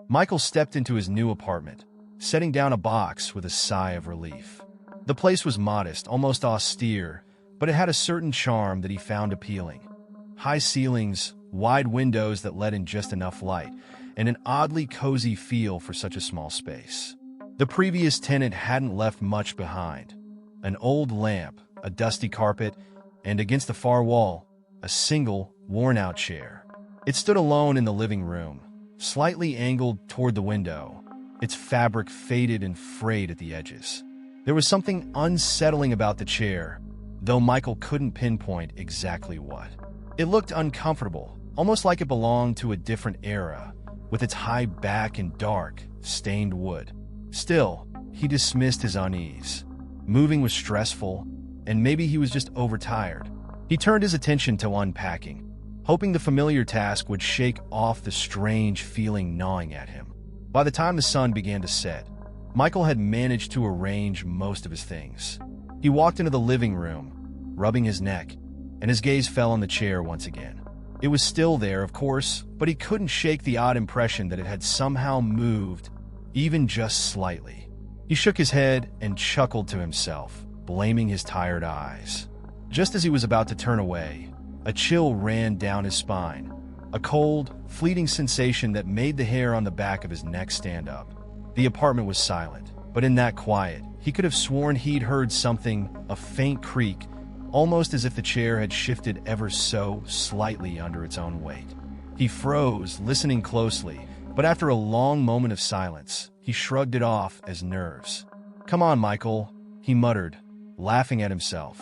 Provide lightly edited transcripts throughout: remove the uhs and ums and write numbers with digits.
Michael stepped into his new apartment, setting down a box with a sigh of relief. The place was modest, almost austere, but it had a certain charm that he found appealing. High ceilings, wide windows that let in just enough light, and an oddly cozy feel for such a small space. The previous tenant hadn't left much behind. An old lamp, a dusty carpet, and against the far wall, a single, worn-out chair. It stood alone in the living room, slightly angled toward the window, its fabric faded and frayed at the edges. There was something unsettling about the chair, though Michael couldn't pinpoint exactly what. It looked uncomfortable, almost like it belonged to a different era, with its high back and dark, stained wood. Still, he dismissed his unease. Moving was stressful, and maybe he was just overtired. He turned his attention to unpacking, hoping the familiar task would shake off the strange feeling gnawing at him. By the time the sun began to set, Michael had managed to arrange most of his things. He walked into the living room, rubbing his neck, and his gaze fell on the chair once again. It was still there, of course, but he couldn't shake the odd impression that it had somehow moved, even just slightly. He shook his head and chuckled to himself, blaming his tired eyes. Just as he was about to turn away, a chill ran down his spine, a cold, fleeting sensation that made the hair on the back of his neck stand up. The apartment was silent, but in that quiet, he could have sworn he'd heard something, a faint creak, almost as if the chair had shifted ever so slightly under its own weight. He froze, listening closely, but after a long moment of silence, he shrugged it off as nerves. "Come on, Michael," he muttered, laughing at himself.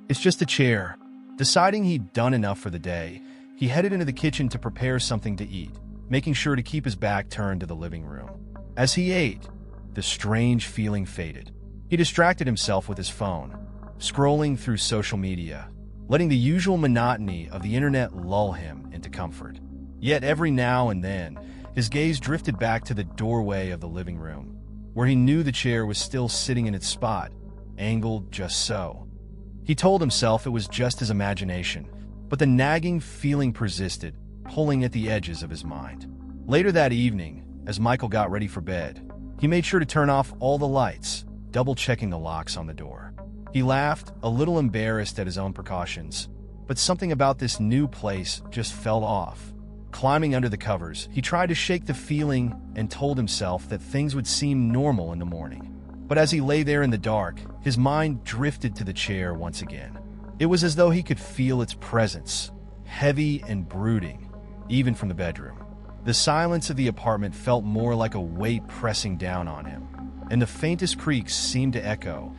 "It's just a chair." Deciding he'd done enough for the day, he headed into the kitchen to prepare something to eat, making sure to keep his back turned to the living room. As he ate, the strange feeling faded. He distracted himself with his phone, scrolling through social media, letting the usual monotony of the internet lull him into comfort. Yet every now and then, his gaze drifted back to the doorway of the living room, where he knew the chair was still sitting in its spot, angled just so. He told himself it was just his imagination, but the nagging feeling persisted, pulling at the edges of his mind. Later that evening, as Michael got ready for bed, he made sure to turn off all the lights, double-checking the locks on the door. He laughed, a little embarrassed at his own precautions, but something about this new place just felt off. Climbing under the covers, he tried to shake the feeling and told himself that things would seem normal in the morning. But as he lay there in the dark, his mind drifted to the chair once again. It was as though he could feel its presence, heavy and brooding, even from the bedroom. The silence of the apartment felt more like a weight pressing down on him, and the faintest creaks seemed to echo,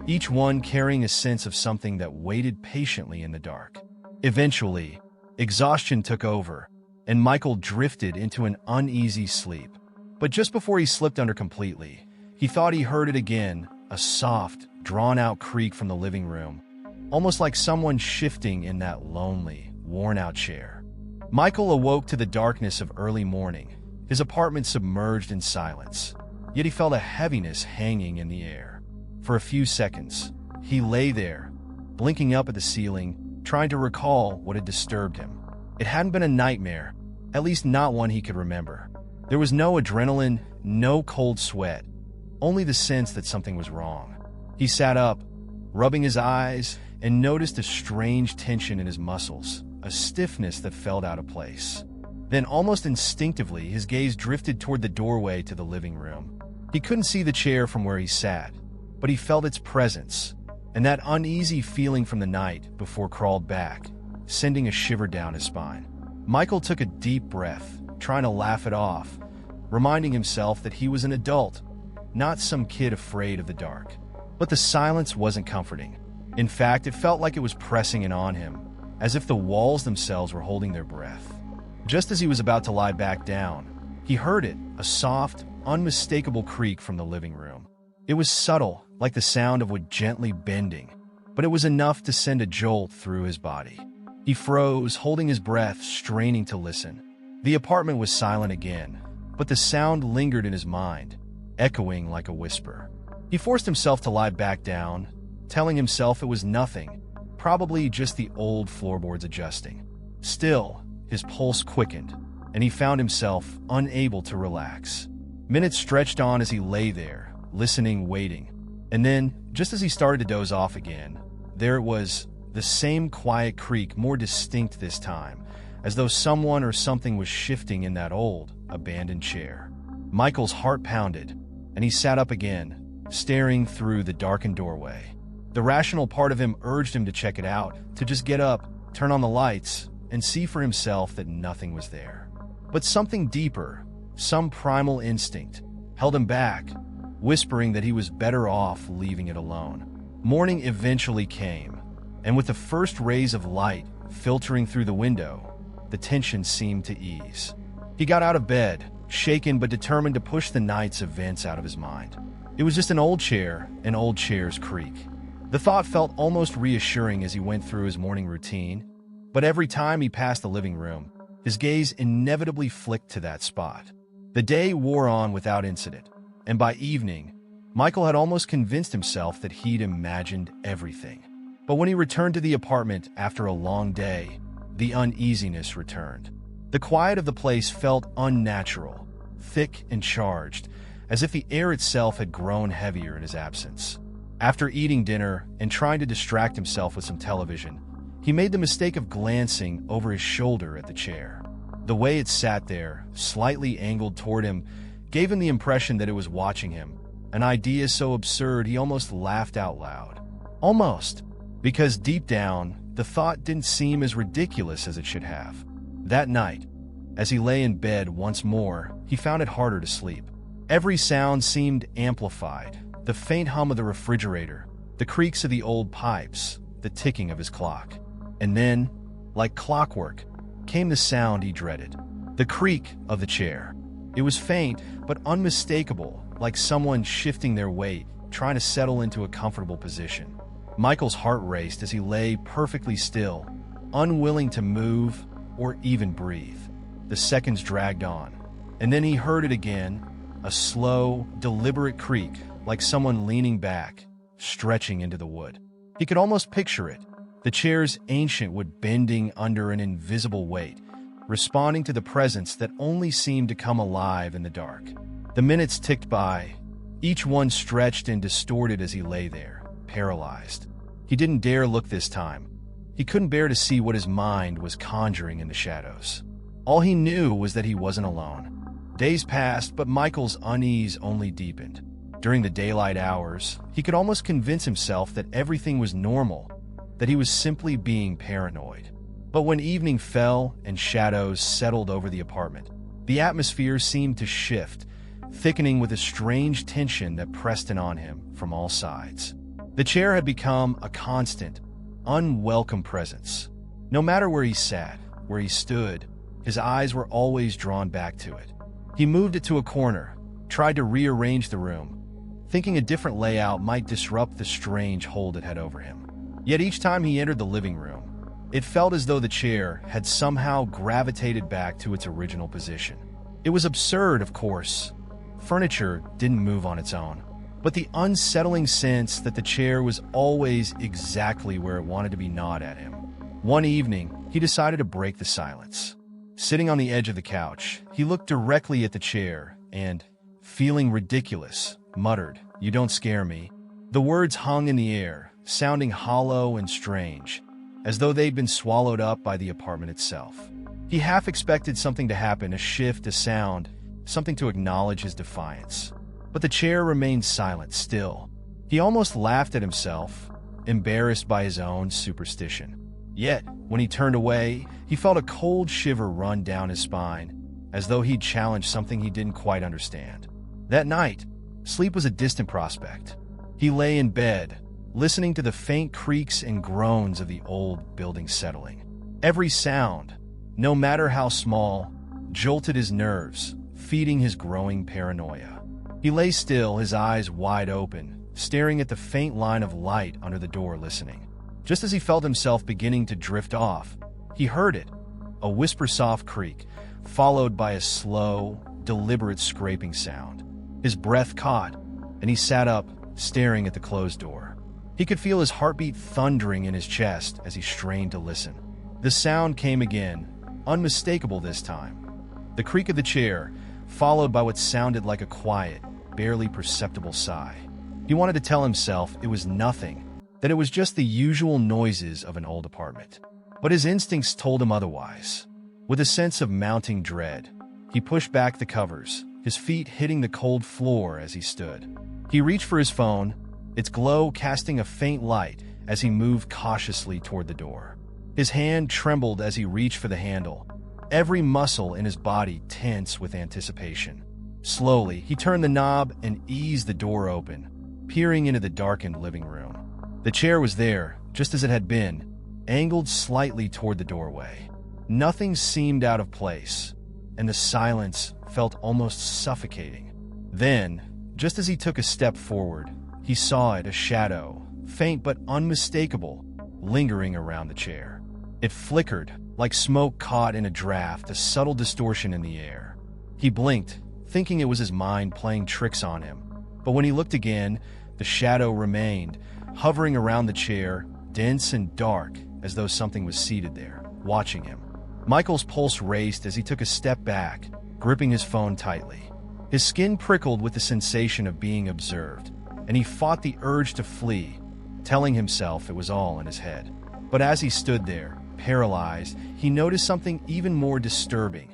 each one carrying a sense of something that waited patiently in the dark. Eventually, exhaustion took over, and Michael drifted into an uneasy sleep. But just before he slipped under completely, he thought he heard it again, a soft, drawn-out creak from the living room, almost like someone shifting in that lonely, worn-out chair. Michael awoke to the darkness of early morning, his apartment submerged in silence, yet he felt a heaviness hanging in the air. For a few seconds, he lay there, blinking up at the ceiling, trying to recall what had disturbed him. It hadn't been a nightmare, at least not one he could remember. There was no adrenaline, no cold sweat, only the sense that something was wrong. He sat up, rubbing his eyes, and noticed a strange tension in his muscles, a stiffness that felt out of place. Then, almost instinctively, his gaze drifted toward the doorway to the living room. He couldn't see the chair from where he sat, but he felt its presence, and that uneasy feeling from the night before crawled back, sending a shiver down his spine. Michael took a deep breath, trying to laugh it off, reminding himself that he was an adult, not some kid afraid of the dark. But the silence wasn't comforting. In fact, it felt like it was pressing in on him, as if the walls themselves were holding their breath. Just as he was about to lie back down, he heard it, a soft, unmistakable creak from the living room. It was subtle, like the sound of wood gently bending, but it was enough to send a jolt through his body. He froze, holding his breath, straining to listen. The apartment was silent again, but the sound lingered in his mind, echoing like a whisper. He forced himself to lie back down, telling himself it was nothing, probably just the old floorboards adjusting. Still, his pulse quickened, and he found himself unable to relax. Minutes stretched on as he lay there, listening, waiting. And then, just as he started to doze off again, there it was, the same quiet creak, more distinct this time, as though someone or something was shifting in that old, abandoned chair. Michael's heart pounded, and he sat up again, staring through the darkened doorway. The rational part of him urged him to check it out, to just get up, turn on the lights, and see for himself that nothing was there. But something deeper, some primal instinct, held him back, whispering that he was better off leaving it alone. Morning eventually came, and with the first rays of light filtering through the window, the tension seemed to ease. He got out of bed, shaken but determined to push the night's events out of his mind. It was just an old chair, an old chair's creak. The thought felt almost reassuring as he went through his morning routine, but every time he passed the living room, his gaze inevitably flicked to that spot. The day wore on without incident, and by evening, Michael had almost convinced himself that he'd imagined everything. But when he returned to the apartment after a long day, the uneasiness returned. The quiet of the place felt unnatural, thick and charged, as if the air itself had grown heavier in his absence. After eating dinner and trying to distract himself with some television, he made the mistake of glancing over his shoulder at the chair. The way it sat there, slightly angled toward him, gave him the impression that it was watching him, an idea so absurd he almost laughed out loud. Almost, because deep down, the thought didn't seem as ridiculous as it should have. That night, as he lay in bed once more, he found it harder to sleep. Every sound seemed amplified. The faint hum of the refrigerator, the creaks of the old pipes, the ticking of his clock. And then, like clockwork, came the sound he dreaded. The creak of the chair. It was faint, but unmistakable, like someone shifting their weight, trying to settle into a comfortable position. Michael's heart raced as he lay perfectly still, unwilling to move or even breathe. The seconds dragged on, and then he heard it again, a slow, deliberate creak, like someone leaning back, stretching into the wood. He could almost picture it, the chair's ancient wood bending under an invisible weight, responding to the presence that only seemed to come alive in the dark. The minutes ticked by, each one stretched and distorted as he lay there, paralyzed. He didn't dare look this time. He couldn't bear to see what his mind was conjuring in the shadows. All he knew was that he wasn't alone. Days passed, but Michael's unease only deepened. During the daylight hours, he could almost convince himself that everything was normal, that he was simply being paranoid. But when evening fell and shadows settled over the apartment, the atmosphere seemed to shift, thickening with a strange tension that pressed in on him from all sides. The chair had become a constant, unwelcome presence. No matter where he sat, where he stood, his eyes were always drawn back to it. He moved it to a corner, tried to rearrange the room, thinking a different layout might disrupt the strange hold it had over him. Yet each time he entered the living room, it felt as though the chair had somehow gravitated back to its original position. It was absurd, of course. Furniture didn't move on its own, but the unsettling sense that the chair was always exactly where it wanted to be gnawed at him. One evening, he decided to break the silence. Sitting on the edge of the couch, he looked directly at the chair and, feeling ridiculous, muttered, "You don't scare me." The words hung in the air, sounding hollow and strange, as though they'd been swallowed up by the apartment itself. He half expected something to happen, a shift, a sound, something to acknowledge his defiance. But the chair remained silent, still. He almost laughed at himself, embarrassed by his own superstition. Yet, when he turned away, he felt a cold shiver run down his spine, as though he'd challenged something he didn't quite understand. That night, sleep was a distant prospect. He lay in bed, listening to the faint creaks and groans of the old building settling. Every sound, no matter how small, jolted his nerves, feeding his growing paranoia. He lay still, his eyes wide open, staring at the faint line of light under the door, listening. Just as he felt himself beginning to drift off, he heard it, a whisper-soft creak, followed by a slow, deliberate scraping sound. His breath caught, and he sat up, staring at the closed door. He could feel his heartbeat thundering in his chest as he strained to listen. The sound came again, unmistakable this time. the creak of the chair, followed by what sounded like a quiet, barely perceptible sigh. He wanted to tell himself it was nothing, that it was just the usual noises of an old apartment. But his instincts told him otherwise. With a sense of mounting dread, he pushed back the covers, his feet hitting the cold floor as he stood. He reached for his phone, its glow casting a faint light as he moved cautiously toward the door. His hand trembled as he reached for the handle, every muscle in his body tense with anticipation. Slowly, he turned the knob and eased the door open, peering into the darkened living room. The chair was there, just as it had been, angled slightly toward the doorway. Nothing seemed out of place, and the silence felt almost suffocating. Then, just as he took a step forward, he saw it, a shadow, faint but unmistakable, lingering around the chair. It flickered, like smoke caught in a draft, a subtle distortion in the air. He blinked, thinking it was his mind playing tricks on him. But when he looked again, the shadow remained, hovering around the chair, dense and dark, as though something was seated there, watching him. Michael's pulse raced as he took a step back, gripping his phone tightly. His skin prickled with the sensation of being observed, and he fought the urge to flee, telling himself it was all in his head. But as he stood there, paralyzed, he noticed something even more disturbing.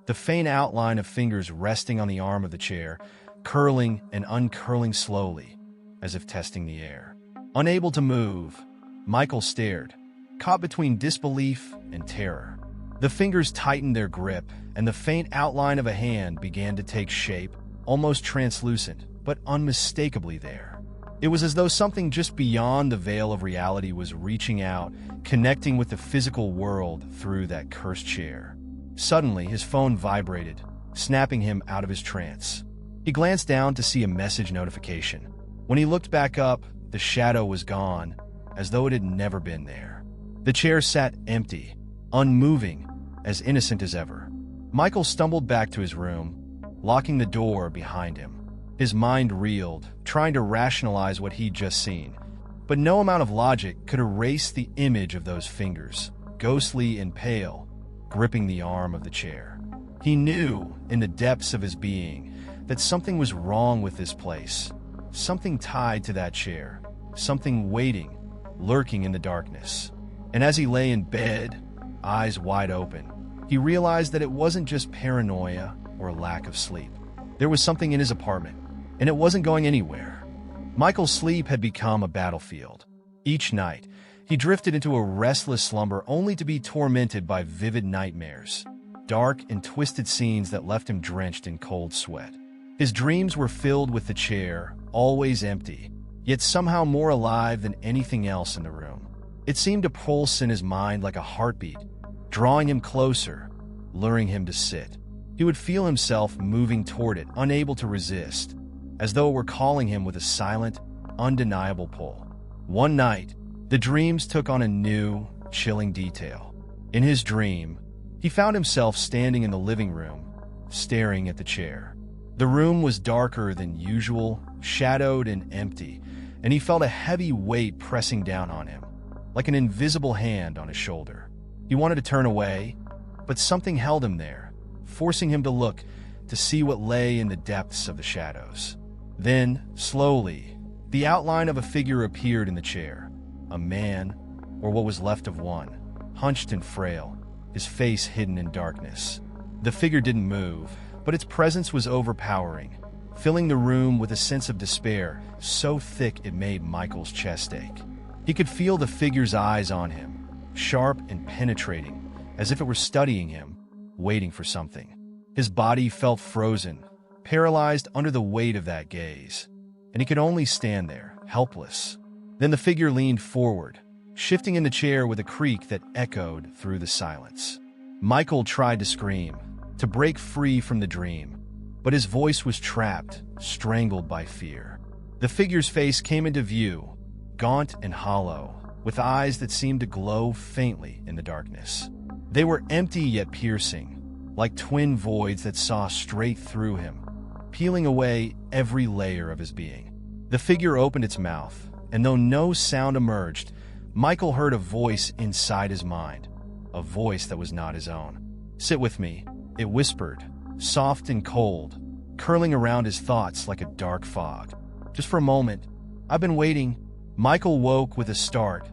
The faint outline of fingers resting on the arm of the chair, curling and uncurling slowly, as if testing the air. Unable to move, Michael stared, caught between disbelief and terror. The fingers tightened their grip, and the faint outline of a hand began to take shape, almost translucent, but unmistakably there. It was as though something just beyond the veil of reality was reaching out, connecting with the physical world through that cursed chair. Suddenly, his phone vibrated, snapping him out of his trance. He glanced down to see a message notification. When he looked back up, the shadow was gone, as though it had never been there. The chair sat empty, unmoving, as innocent as ever. Michael stumbled back to his room, locking the door behind him. His mind reeled, trying to rationalize what he'd just seen. But no amount of logic could erase the image of those fingers, ghostly and pale, gripping the arm of the chair. He knew, in the depths of his being, that something was wrong with this place. Something tied to that chair. Something waiting, lurking in the darkness. And as he lay in bed, eyes wide open, he realized that it wasn't just paranoia or lack of sleep. There was something in his apartment, and it wasn't going anywhere. Michael's sleep had become a battlefield. Each night, he drifted into a restless slumber only to be tormented by vivid nightmares, dark and twisted scenes that left him drenched in cold sweat. His dreams were filled with the chair, always empty, yet somehow more alive than anything else in the room. It seemed to pulse in his mind like a heartbeat, drawing him closer, luring him to sit. He would feel himself moving toward it, unable to resist, as though it were calling him with a silent, undeniable pull. One night, the dreams took on a new, chilling detail. In his dream, he found himself standing in the living room, staring at the chair. The room was darker than usual, shadowed and empty, and he felt a heavy weight pressing down on him, like an invisible hand on his shoulder. He wanted to turn away, but something held him there, forcing him to look, to see what lay in the depths of the shadows. Then, slowly, the outline of a figure appeared in the chair. A man, or what was left of one, hunched and frail, his face hidden in darkness. The figure didn't move, but its presence was overpowering, filling the room with a sense of despair so thick it made Michael's chest ache. He could feel the figure's eyes on him, sharp and penetrating, as if it were studying him, waiting for something. His body felt frozen, paralyzed under the weight of that gaze, and he could only stand there, helpless. Then the figure leaned forward, shifting in the chair with a creak that echoed through the silence. Michael tried to scream, to break free from the dream, but his voice was trapped, strangled by fear. The figure's face came into view, gaunt and hollow, with eyes that seemed to glow faintly in the darkness. They were empty yet piercing, like twin voids that saw straight through him, peeling away every layer of his being. The figure opened its mouth, and though no sound emerged, Michael heard a voice inside his mind, a voice that was not his own. "Sit with me," It whispered, soft and cold, curling around his thoughts like a dark fog. Just for a moment. I've been waiting. Michael woke with a start,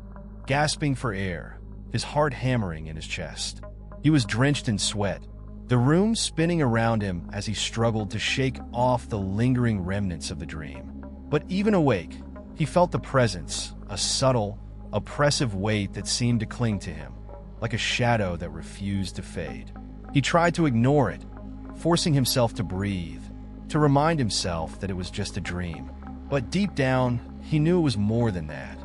gasping for air, his heart hammering in his chest. He was drenched in sweat, the room spinning around him as he struggled to shake off the lingering remnants of the dream. But even awake, he felt the presence, a subtle, oppressive weight that seemed to cling to him, like a shadow that refused to fade. He tried to ignore it, forcing himself to breathe, to remind himself that it was just a dream. But deep down, he knew it was more than that.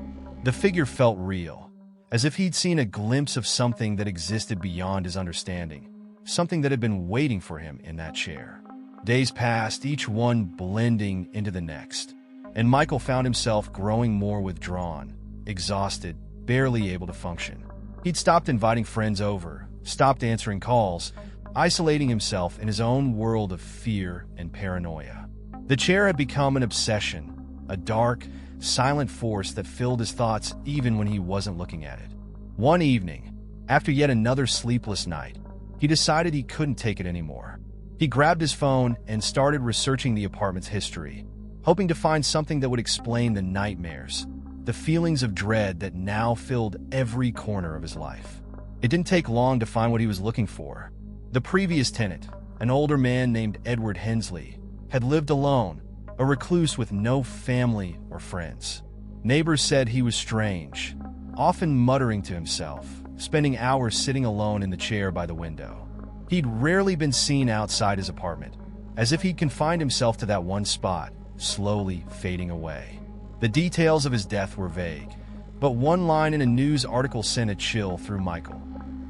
The figure felt real, as if he'd seen a glimpse of something that existed beyond his understanding, something that had been waiting for him in that chair. Days passed, each one blending into the next, and Michael found himself growing more withdrawn, exhausted, barely able to function. He'd stopped inviting friends over, stopped answering calls, isolating himself in his own world of fear and paranoia. The chair had become an obsession, a dark, silent force that filled his thoughts even when he wasn't looking at it. One evening, after yet another sleepless night, he decided he couldn't take it anymore. He grabbed his phone and started researching the apartment's history, hoping to find something that would explain the nightmares, the feelings of dread that now filled every corner of his life. It didn't take long to find what he was looking for. The previous tenant, an older man named Edward Hensley, had lived alone, a recluse with no family or friends. Neighbors said he was strange, often muttering to himself, spending hours sitting alone in the chair by the window. He'd rarely been seen outside his apartment, as if he'd confined himself to that one spot, slowly fading away. The details of his death were vague, but one line in a news article sent a chill through Michael.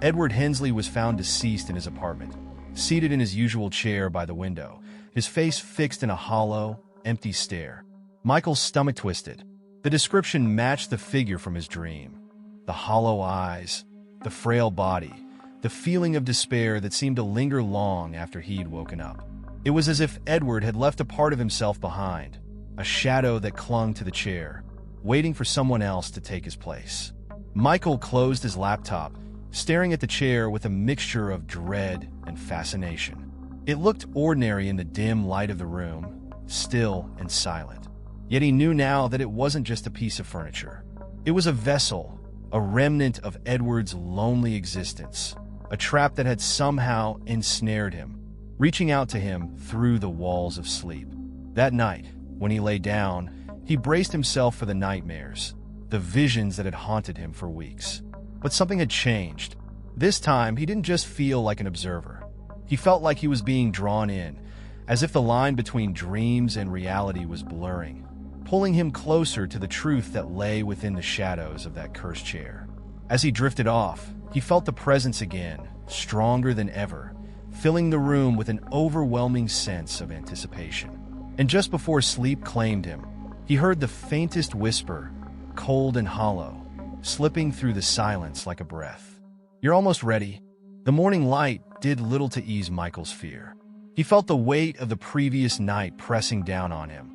Edward Hensley was found deceased in his apartment, seated in his usual chair by the window, his face fixed in a hollow, empty stare. Michael's stomach twisted. The description matched the figure from his dream. The hollow eyes, the frail body, the feeling of despair that seemed to linger long after he'd woken up. It was as if Edward had left a part of himself behind, a shadow that clung to the chair, waiting for someone else to take his place. Michael closed his laptop, staring at the chair with a mixture of dread and fascination. It looked ordinary in the dim light of the room, still and silent. Yet he knew now that it wasn't just a piece of furniture. It was a vessel, a remnant of Edward's lonely existence, a trap that had somehow ensnared him, reaching out to him through the walls of sleep. That night, when he lay down, he braced himself for the nightmares, the visions that had haunted him for weeks. But something had changed. This time, he didn't just feel like an observer. He felt like he was being drawn in, as if the line between dreams and reality was blurring, pulling him closer to the truth that lay within the shadows of that cursed chair. As he drifted off, he felt the presence again, stronger than ever, filling the room with an overwhelming sense of anticipation. And just before sleep claimed him, he heard the faintest whisper, cold and hollow, slipping through the silence like a breath. "You're almost ready." The morning light did little to ease Michael's fear. He felt the weight of the previous night pressing down on him,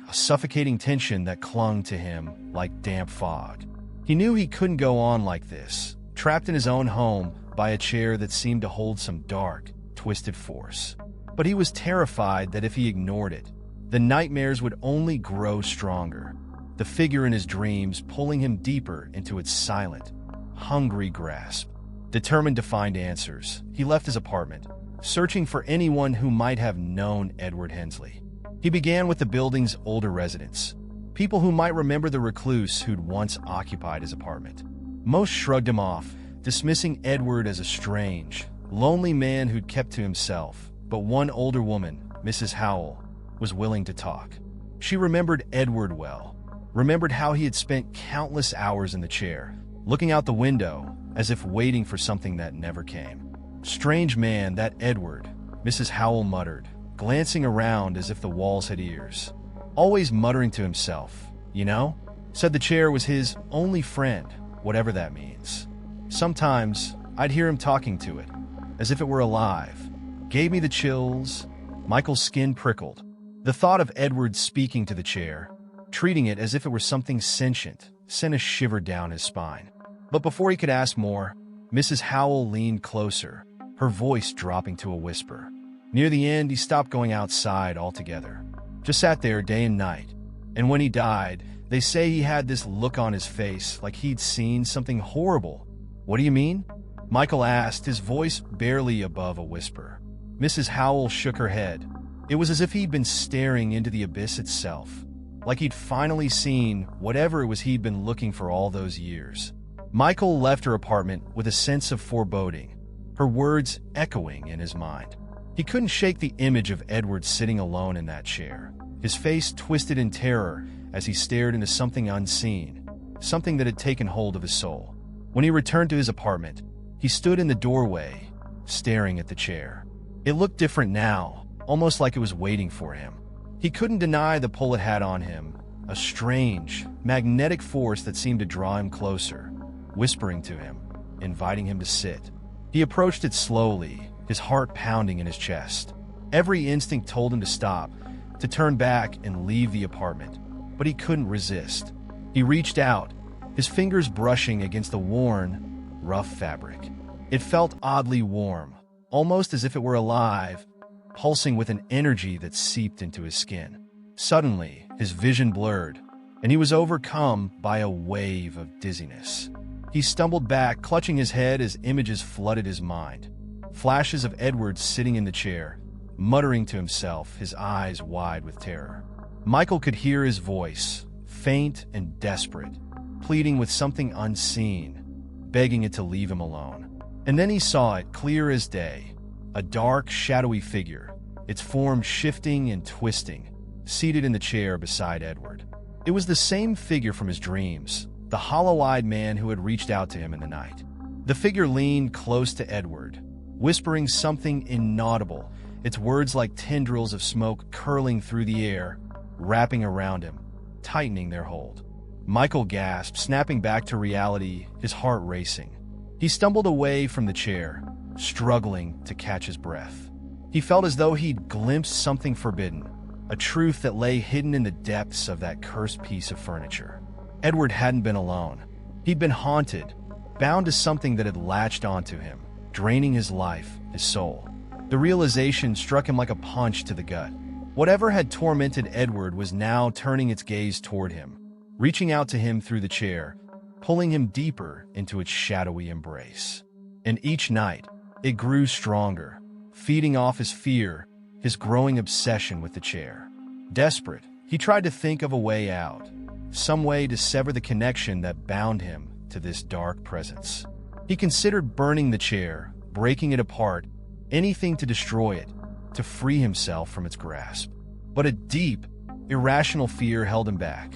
a suffocating tension that clung to him like damp fog. He knew he couldn't go on like this, trapped in his own home by a chair that seemed to hold some dark, twisted force. But he was terrified that if he ignored it, the nightmares would only grow stronger, the figure in his dreams pulling him deeper into its silent, hungry grasp. Determined to find answers, he left his apartment, searching for anyone who might have known Edward Hensley. He began with the building's older residents, people who might remember the recluse who'd once occupied his apartment. Most shrugged him off, dismissing Edward as a strange, lonely man who'd kept to himself, but one older woman, Mrs. Howell, was willing to talk. She remembered Edward well, remembered how he had spent countless hours in the chair, looking out the window as if waiting for something that never came. "Strange man, that Edward," Mrs. Howell muttered, glancing around as if the walls had ears. Always muttering to himself, "You know?" Said the chair was his only friend, whatever that means. Sometimes I'd hear him talking to it, as if it were alive. Gave me the chills. Michael's skin prickled. The thought of Edward speaking to the chair, treating it as if it were something sentient, sent a shiver down his spine. But before he could ask more, Mrs. Howell leaned closer, her voice dropping to a whisper. Near the end, he stopped going outside altogether. Just sat there day and night. And when he died, they say he had this look on his face like he'd seen something horrible. "What do you mean?" Michael asked, his voice barely above a whisper. Mrs. Howell shook her head. It was as if he'd been staring into the abyss itself, like he'd finally seen whatever it was he'd been looking for all those years. Michael left her apartment with a sense of foreboding, her words echoing in his mind. He couldn't shake the image of Edward sitting alone in that chair, his face twisted in terror as he stared into something unseen, something that had taken hold of his soul. When he returned to his apartment, he stood in the doorway, staring at the chair. It looked different now, almost like it was waiting for him. He couldn't deny the pull it had on him, a strange, magnetic force that seemed to draw him closer, whispering to him, inviting him to sit. He approached it slowly, his heart pounding in his chest. Every instinct told him to stop, to turn back and leave the apartment, but he couldn't resist. He reached out, his fingers brushing against the worn, rough fabric. It felt oddly warm, almost as if it were alive, pulsing with an energy that seeped into his skin. Suddenly, his vision blurred, and he was overcome by a wave of dizziness. He stumbled back, clutching his head as images flooded his mind. Flashes of Edward sitting in the chair, muttering to himself, his eyes wide with terror. Michael could hear his voice, faint and desperate, pleading with something unseen, begging it to leave him alone. And then he saw it clear as day, a dark, shadowy figure, its form shifting and twisting, seated in the chair beside Edward. It was the same figure from his dreams, the hollow-eyed man who had reached out to him in the night. The figure leaned close to Edward, whispering something inaudible, its words like tendrils of smoke curling through the air, wrapping around him, tightening their hold. Michael gasped, snapping back to reality, his heart racing. He stumbled away from the chair, struggling to catch his breath. He felt as though he'd glimpsed something forbidden, a truth that lay hidden in the depths of that cursed piece of furniture. Edward hadn't been alone. He'd been haunted, bound to something that had latched onto him, draining his life, his soul. The realization struck him like a punch to the gut. Whatever had tormented Edward was now turning its gaze toward him, reaching out to him through the chair, pulling him deeper into its shadowy embrace. And each night, it grew stronger, feeding off his fear, his growing obsession with the chair. Desperate, he tried to think of a way out, some way to sever the connection that bound him to this dark presence. He considered burning the chair, breaking it apart, anything to destroy it, to free himself from its grasp. But a deep, irrational fear held him back.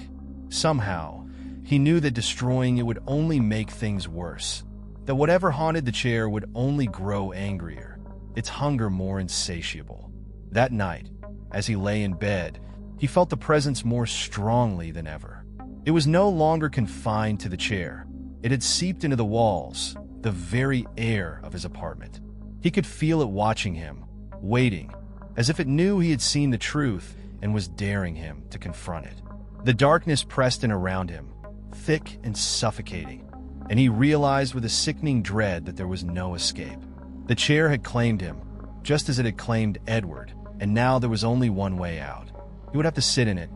Somehow, he knew that destroying it would only make things worse, that whatever haunted the chair would only grow angrier, its hunger more insatiable. That night, as he lay in bed, he felt the presence more strongly than ever. It was no longer confined to the chair. It had seeped into the walls, the very air of his apartment. He could feel it watching him, waiting, as if it knew he had seen the truth and was daring him to confront it. The darkness pressed in around him, thick and suffocating, and he realized with a sickening dread that there was no escape. The chair had claimed him, just as it had claimed Edward, and now there was only one way out. He would have to sit in it.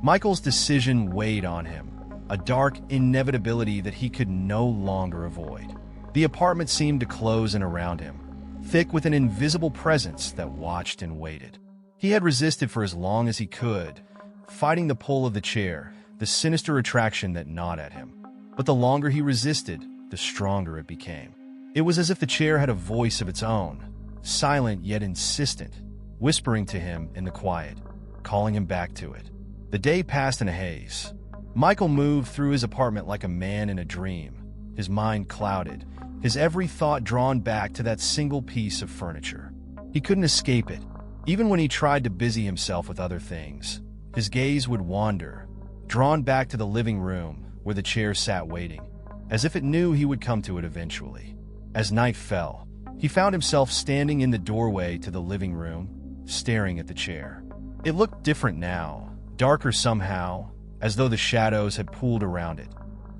Michael's decision weighed on him, a dark inevitability that he could no longer avoid. The apartment seemed to close in around him, thick with an invisible presence that watched and waited. He had resisted for as long as he could, fighting the pull of the chair, the sinister attraction that gnawed at him. But the longer he resisted, the stronger it became. It was as if the chair had a voice of its own, silent yet insistent, whispering to him in the quiet, calling him back to it. The day passed in a haze. Michael moved through his apartment like a man in a dream, his mind clouded, his every thought drawn back to that single piece of furniture. He couldn't escape it. Even when he tried to busy himself with other things, his gaze would wander, drawn back to the living room where the chair sat waiting, as if it knew he would come to it eventually. As night fell, he found himself standing in the doorway to the living room, staring at the chair. It looked different now, darker somehow, as though the shadows had pooled around it,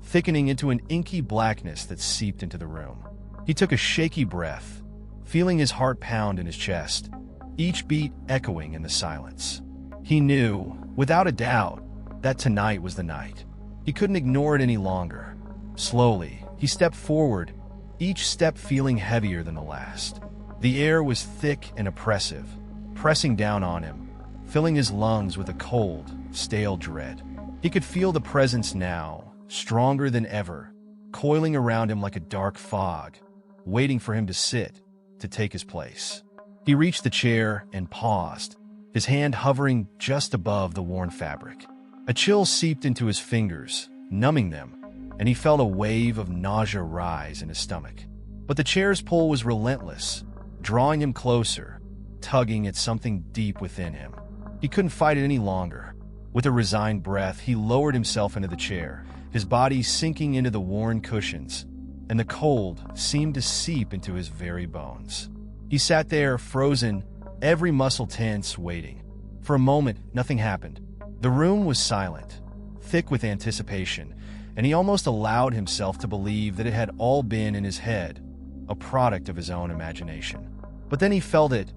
thickening into an inky blackness that seeped into the room. He took a shaky breath, feeling his heart pound in his chest, each beat echoing in the silence. He knew, without a doubt, that tonight was the night. He couldn't ignore it any longer. Slowly, he stepped forward, each step feeling heavier than the last. The air was thick and oppressive, pressing down on him, filling his lungs with a cold, stale dread. He could feel the presence now, stronger than ever, coiling around him like a dark fog, waiting for him to sit, to take his place. He reached the chair and paused, his hand hovering just above the worn fabric. A chill seeped into his fingers, numbing them, and he felt a wave of nausea rise in his stomach. But the chair's pull was relentless, drawing him closer, tugging at something deep within him. He couldn't fight it any longer. With a resigned breath, he lowered himself into the chair, his body sinking into the worn cushions, and the cold seemed to seep into his very bones. He sat there, frozen, every muscle tense, waiting. For a moment, nothing happened. The room was silent, thick with anticipation, and he almost allowed himself to believe that it had all been in his head, a product of his own imagination. But then he felt it,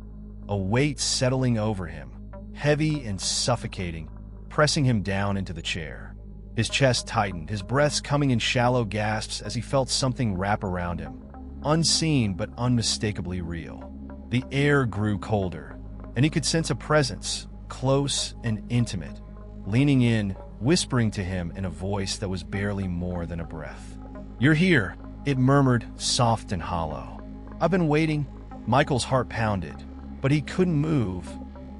a weight settling over him, heavy and suffocating, pressing him down into the chair. His chest tightened, his breaths coming in shallow gasps as he felt something wrap around him, unseen but unmistakably real. The air grew colder, and he could sense a presence, close and intimate, leaning in, whispering to him in a voice that was barely more than a breath. "You're here," it murmured, soft and hollow. "I've been waiting." Michael's heart pounded, but he couldn't move,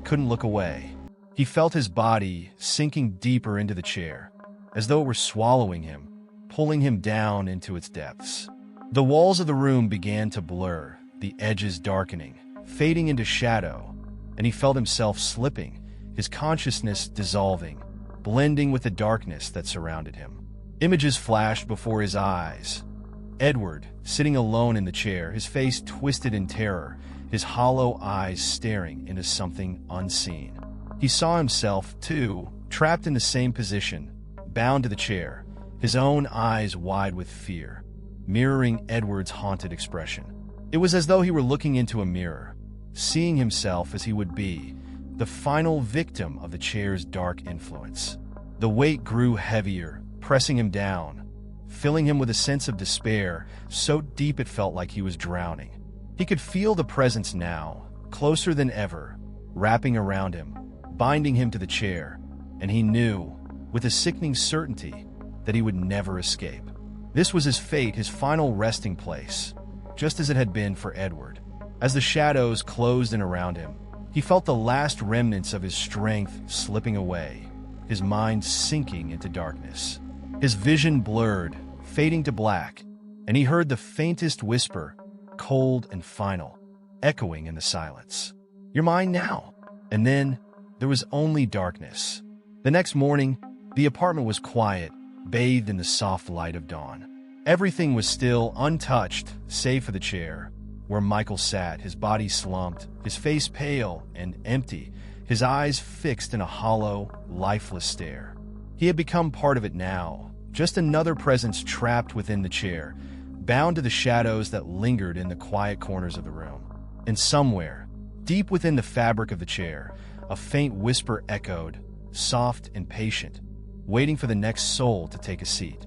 couldn't look away. He felt his body sinking deeper into the chair, as though it were swallowing him, pulling him down into its depths. The walls of the room began to blur, the edges darkening, fading into shadow, and he felt himself slipping, his consciousness dissolving, blending with the darkness that surrounded him. Images flashed before his eyes. Edward, sitting alone in the chair, his face twisted in terror, his hollow eyes staring into something unseen. He saw himself, too, trapped in the same position, bound to the chair, his own eyes wide with fear, mirroring Edward's haunted expression. It was as though he were looking into a mirror, seeing himself as he would be, the final victim of the chair's dark influence. The weight grew heavier, pressing him down, filling him with a sense of despair, so deep it felt like he was drowning. He could feel the presence now, closer than ever, wrapping around him, binding him to the chair, and he knew, with a sickening certainty, that he would never escape. This was his fate, his final resting place, just as it had been for Edward. As the shadows closed in around him, he felt the last remnants of his strength slipping away, his mind sinking into darkness. His vision blurred, fading to black, and he heard the faintest whisper, cold and final, echoing in the silence. "You're mine now." And then there was only darkness. The next morning, the apartment was quiet, bathed in the soft light of dawn. Everything was still, untouched, save for the chair, where Michael sat, his body slumped, his face pale and empty, his eyes fixed in a hollow, lifeless stare. He had become part of it now, just another presence trapped within the chair, bound to the shadows that lingered in the quiet corners of the room. And somewhere, deep within the fabric of the chair, a faint whisper echoed, soft and patient, waiting for the next soul to take a seat.